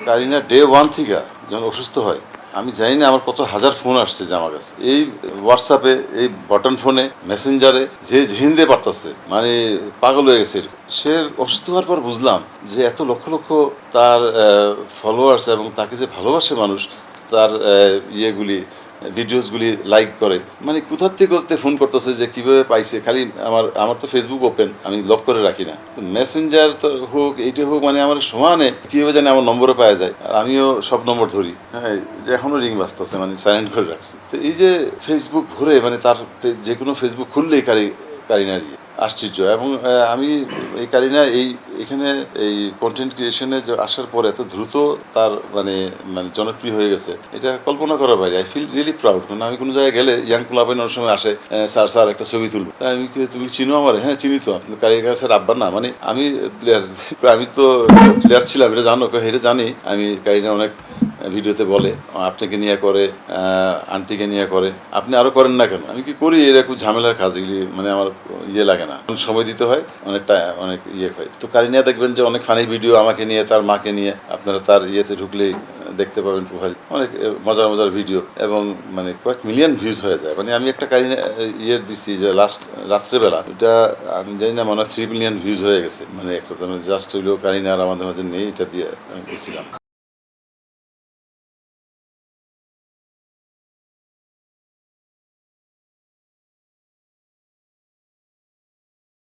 Kareena day one থেকে যখন অসুস্থ হয় আমি জানি না আমার কত হাজার ফোন আসছে যে আমার কাছে এই হোয়াটসঅ্যাপে এই বটন ফোনে মেসেঞ্জারে যে হিন্দে পারতেছে মানে পাগল হয়ে গেছে। সে অসুস্থ হওয়ার পর বুঝলাম যে এত লক্ষ লক্ষ তার ফলোয়ার্স এবং তাকে যে ভালোবাসে মানুষ, তার ইয়েগুলি ভিডিওসগুলি লাইক করে, মানে কোথার থেকে ফোন করতেছে যে কিভাবে পাইছে। খালি আমার তো ফেসবুক ওপেন, আমি লক করে রাখি না, মেসেঞ্জার তো হোক এইটা হোক, মানে আমার সমানে কীভাবে জানি আমার নম্বরও পাওয়া যায়। আর আমিও সব নম্বর ধরি, হ্যাঁ, যে এখনও রিং বাজতেছে, মানে সাইলেন্ট করে রাখছি। তো এই যে ফেসবুক ঘুরে, মানে তার যে কোনো ফেসবুক খুললেই কারিনার আশ্চর্য। এবং আমি এই কারিনা এখানে এই কন্টেন্ট ক্রিয়েশনে আসার পর এত দ্রুত তার মানে মানে জনপ্রিয় হয়ে গেছে, এটা কল্পনা করার বাইরে। I feel really proud. মানে আমি কোনো জায়গায় গেলে ইয়াং ক্লাবের অনেক সময় আসে, স্যার স্যার একটা ছবি তুলবো, আমি তুমি চিনো আমার? হ্যাঁ চিনি তো, কারিনা স্যার আব্বার না, মানে আমি প্লেয়ার, আমি তো প্লেয়ার ছিলাম, এটা জানো? এটা জানি আমি। কারিনা অনেক ভিডিওতে বলে আপনাকে নিয়ে করে, আন্টিকে নিয়ে করে, আপনি আরো করেন না কেন? আমি কি করি, এরকম ঝামেলার কাজ এগুলি, মানে আমার ইয়ে লাগে না, সময় দিতে হয়, অনেক ইয়ে হয়। তো কারিনা দেখবেন যে অনেক ফানি ভিডিও আমাকে নিয়ে, তার মাকে নিয়ে, আপনারা তার ইয়েতে ঢুকলেই দেখতে পাবেন প্রোফাইল, অনেক মজার মজার ভিডিও, এবং মানে কয়েক মিলিয়ন ভিউজ হয়ে যায়। মানে আমি একটা কারিনা ইয়ে দিচ্ছি যে লাস্ট রাত্রেবেলা, এটা আমি জানি না, মনে হয় 3 মিলিয়ন ভিউজ হয়ে গেছে। মানে একটা জাস্ট হইলেও কারিনা আর আমাদের মাঝে নেই, এটা দিয়ে আমি দিয়েছিলাম।